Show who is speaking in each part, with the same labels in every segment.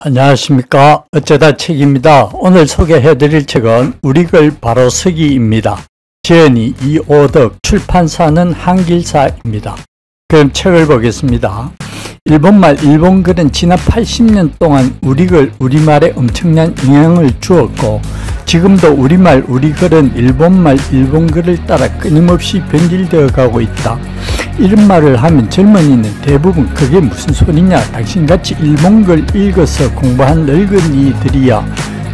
Speaker 1: 안녕하십니까. 어쩌다 책입니다. 오늘 소개해드릴 책은 우리 글 바로 서기입니다. 지은이 이오덕, 출판사는 한길사입니다. 그럼 책을 보겠습니다. 일본말, 일본글은 지난 80년 동안 우리글, 우리말에 엄청난 영향을 주었고 지금도 우리말, 우리글은 일본말, 일본글을 따라 끊임없이 변질되어 가고 있다. 이런 말을 하면 젊은이는 대부분 그게 무슨 소리냐, 당신같이 일본글 읽어서 공부한 늙은이들이야.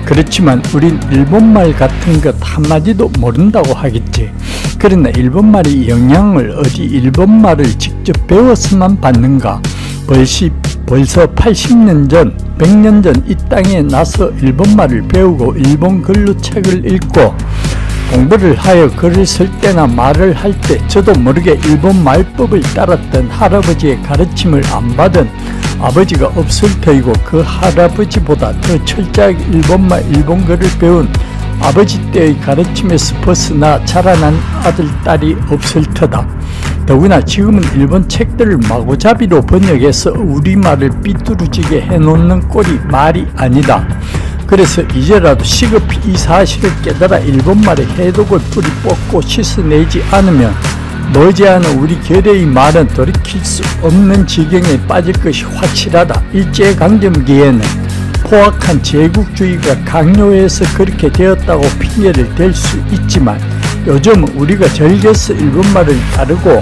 Speaker 1: 그렇지만 우린 일본말 같은 것 한마디도 모른다고 하겠지. 그러나 일본말이 영향을 어디 일본말을 직접 배워서만 받는가. 벌써 80년 전, 100년 전 이 땅에 나서 일본말을 배우고 일본 글로 책을 읽고 공부를 하여 글을 쓸 때나 말을 할 때 저도 모르게 일본 말법을 따랐던 할아버지의 가르침을 안 받은 아버지가 없을 터이고 그 할아버지보다 더 철저하게 일본말, 일본글을 배운 아버지 때의 가르침에서 벗어나 자라난 아들, 딸이 없을 터다. 더구나 지금은 일본 책들을 마구잡이로 번역해서 우리말을 삐뚤어지게 해놓는 꼴이 말이 아니다. 그래서 이제라도 시급히 이 사실을 깨달아 일본말의 해독을 뿌리 뽑고 씻어내지 않으면 머지않은 우리 결의의 말은 돌이킬 수 없는 지경에 빠질 것이 확실하다. 일제강점기에는 포악한 제국주의가 강요해서 그렇게 되었다고 핑계를 댈 수 있지만 요즘은 우리가 절개서 일본말을 따르고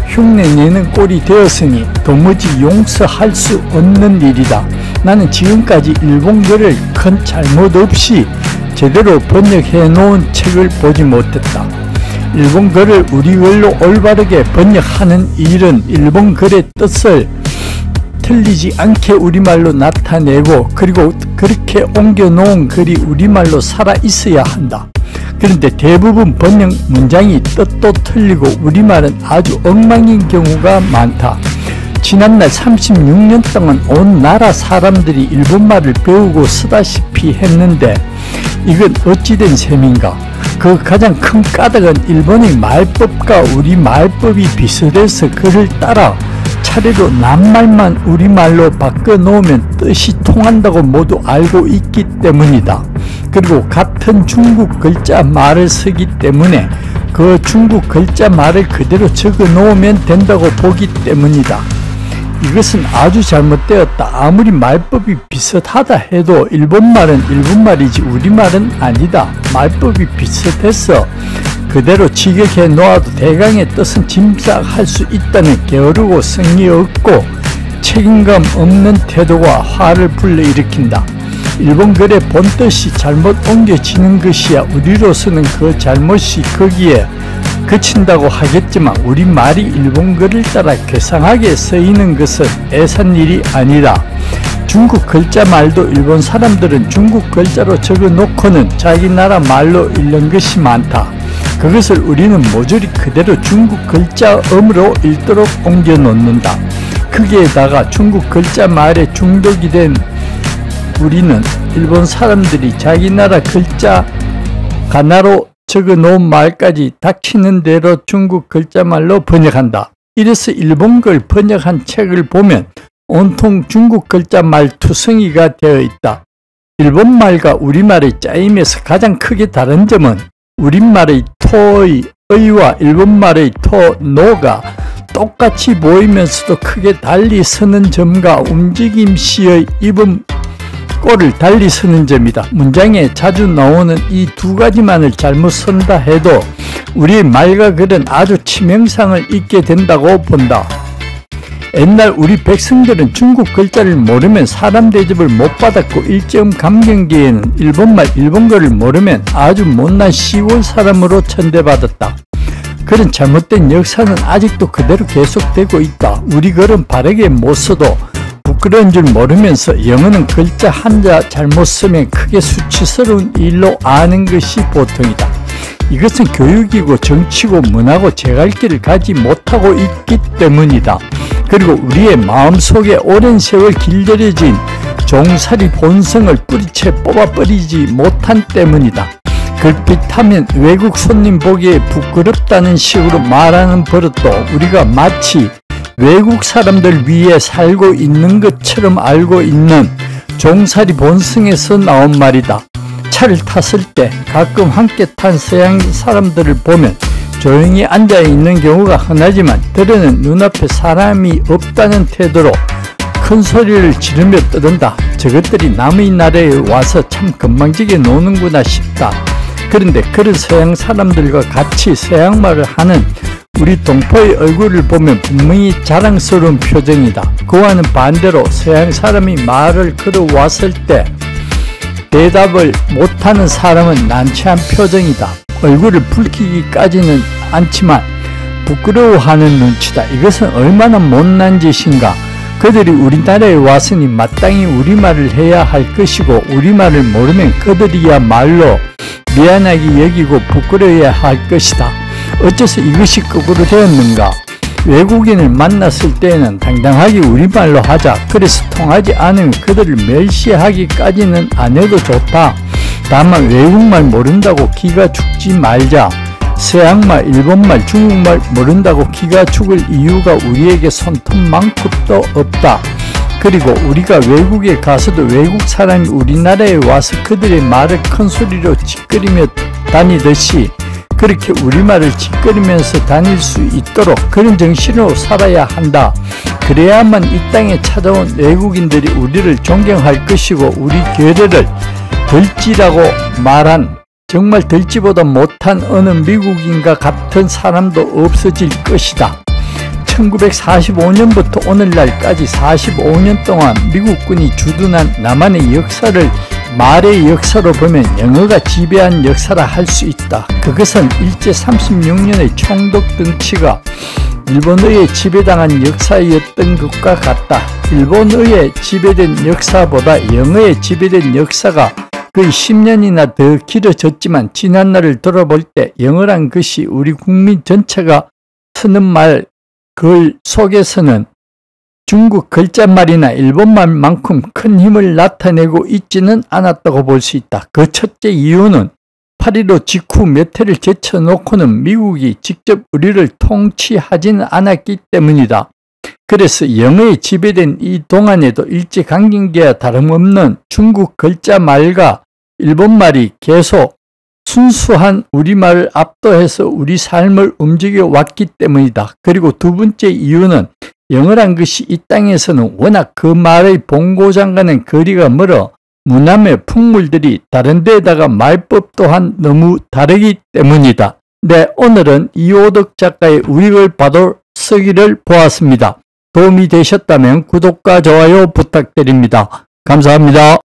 Speaker 1: 흉내내는 꼴이 되었으니 도무지 용서할 수 없는 일이다. 나는 지금까지 일본글을 큰 잘못 없이 제대로 번역해 놓은 책을 보지 못했다. 일본글을 우리글로 올바르게 번역하는 일은 일본글의 뜻을 틀리지 않게 우리말로 나타내고 그리고 그렇게 옮겨 놓은 글이 우리말로 살아 있어야 한다. 그런데 대부분 번역 문장이 뜻도 틀리고 우리말은 아주 엉망인 경우가 많다. 지난날 36년 동안 온 나라 사람들이 일본말을 배우고 쓰다시피 했는데 이건 어찌된 셈인가? 그 가장 큰 까닭은 일본의 말법과 우리 말법이 비슷해서 그를 따라 차례로 낱말만 우리말로 바꿔놓으면 뜻이 통한다고 모두 알고 있기 때문이다. 그리고 같은 중국 글자 말을 쓰기 때문에 그 중국 글자 말을 그대로 적어 놓으면 된다고 보기 때문이다. 이것은 아주 잘못되었다. 아무리 말법이 비슷하다 해도 일본말은 일본말이지 우리말은 아니다. 말법이 비슷해서 그대로 직역해 놓아도 대강의 뜻은 짐작할 수 있다는 게으르고 성의 없고 책임감 없는 태도가 화를 불러일으킨다. 일본 글의 본뜻이 잘못 옮겨지는 것이야 우리로서는 그 잘못이 거기에 그친다고 하겠지만 우리 말이 일본 글을 따라 괴상하게 쓰이는 것은 애산일이 아니다. 중국 글자 말도 일본 사람들은 중국 글자로 적어 놓고는 자기 나라 말로 읽는 것이 많다. 그것을 우리는 모조리 그대로 중국 글자음으로 읽도록 옮겨 놓는다. 거기에다가 중국 글자 말에 중독이 된 우리는 일본 사람들이 자기 나라 글자 가나로 적어 놓은 말까지 닥치는 대로 중국 글자 말로 번역한다. 이래서 일본글 번역한 책을 보면 온통 중국 글자 말 투성이가 되어 있다. 일본말과 우리말의 짜임에서 가장 크게 다른 점은 우리말의 토의 의와 일본말의 토, 노가 똑같이 보이면서도 크게 달리 서는 점과 움직임 시의 입음 꼴을 달리 서는 점이다. 문장에 자주 나오는 이 두 가지만을 잘못 쓴다 해도 우리의 말과 글은 아주 치명상을 입게 된다고 본다. 옛날 우리 백성들은 중국 글자를 모르면 사람 대접을 못 받았고 일제감경기에는 일본말, 일본글을 모르면 아주 못난 시골 사람으로 천대받았다. 그런 잘못된 역사는 아직도 그대로 계속되고 있다. 우리 글은 바르게 못 써도 부끄러운 줄 모르면서 영어는 글자 한자 잘못 쓰면 크게 수치스러운 일로 아는 것이 보통이다. 이것은 교육이고 정치고 문화고 제갈길을 가지 못하고 있기 때문이다. 그리고 우리의 마음속에 오랜 세월 길들여진 종살이 본성을 뿌리채 뽑아버리지 못한 때문이다. 글빛하면 외국 손님 보기에 부끄럽다는 식으로 말하는 버릇도 우리가 마치 외국 사람들 위에 살고 있는 것처럼 알고 있는 종살이 본성에서 나온 말이다. 차를 탔을 때 가끔 함께 탄 서양 사람들을 보면 조용히 앉아있는 경우가 흔하지만 들에는 눈앞에 사람이 없다는 태도로 큰 소리를 지르며 떠든다. 저것들이 남의 나라에 와서 참 건방지게 노는구나 싶다. 그런데 그런 서양 사람들과 같이 서양말을 하는 우리 동포의 얼굴을 보면 분명히 자랑스러운 표정이다. 그와는 반대로 서양 사람이 말을 걸어왔을 때 대답을 못하는 사람은 난처한 표정이다. 얼굴을 붉히기까지는 않지만 부끄러워하는 눈치다. 이것은 얼마나 못난 짓인가. 그들이 우리나라에 왔으니 마땅히 우리말을 해야 할 것이고 우리말을 모르면 그들이야말로 미안하게 여기고 부끄러워해야 할 것이다. 어째서 이것이 거꾸로 되었는가? 외국인을 만났을 때에는 당당하게 우리말로 하자. 그래서 통하지 않으면 그들을 멸시하기까지는 안 해도 좋다. 다만 외국말 모른다고 기가 죽지 말자. 서양말, 일본말, 중국말 모른다고 기가 죽을 이유가 우리에게 손톱만큼도 없다. 그리고 우리가 외국에 가서도 외국 사람이 우리나라에 와서 그들의 말을 큰 소리로 찌끄리며 다니듯이 그렇게 우리말을 찌끄리면서 다닐 수 있도록 그런 정신으로 살아야 한다. 그래야만 이 땅에 찾아온 외국인들이 우리를 존경할 것이고 우리 교례를 덜지라고 말한 정말 덜지보다 못한 어느 미국인과 같은 사람도 없어질 것이다. 1945년부터 오늘날까지 45년 동안 미국군이 주둔한 남한의 역사를 말의 역사로 보면 영어가 지배한 역사라 할 수 있다. 그것은 일제 36년의 총독 등치가 일본어에 지배당한 역사였던 것과 같다. 일본어에 지배된 역사보다 영어에 지배된 역사가 거의 10년이나 더 길어졌지만 지난날을 돌아볼 때 영어란 것이 우리 국민 전체가 쓰는 말 글 속에서는 중국 글자말이나 일본말만큼 큰 힘을 나타내고 있지는 않았다고 볼 수 있다. 그 첫째 이유는 8.15 직후 몇 해를 제쳐놓고는 미국이 직접 우리를 통치하지는 않았기 때문이다. 그래서 영어에 지배된 이 동안에도 일제강점기와 다름없는 중국 글자말과 일본말이 계속 순수한 우리말을 압도해서 우리 삶을 움직여 왔기 때문이다. 그리고 두 번째 이유는 영어란 것이 이 땅에서는 워낙 그 말의 본고장과는 거리가 멀어 문화의 풍물들이 다른 데에다가 말법 또한 너무 다르기 때문이다. 네, 오늘은 이호덕 작가의 우리글 바로서기를 보았습니다. 도움이 되셨다면 구독과 좋아요 부탁드립니다. 감사합니다.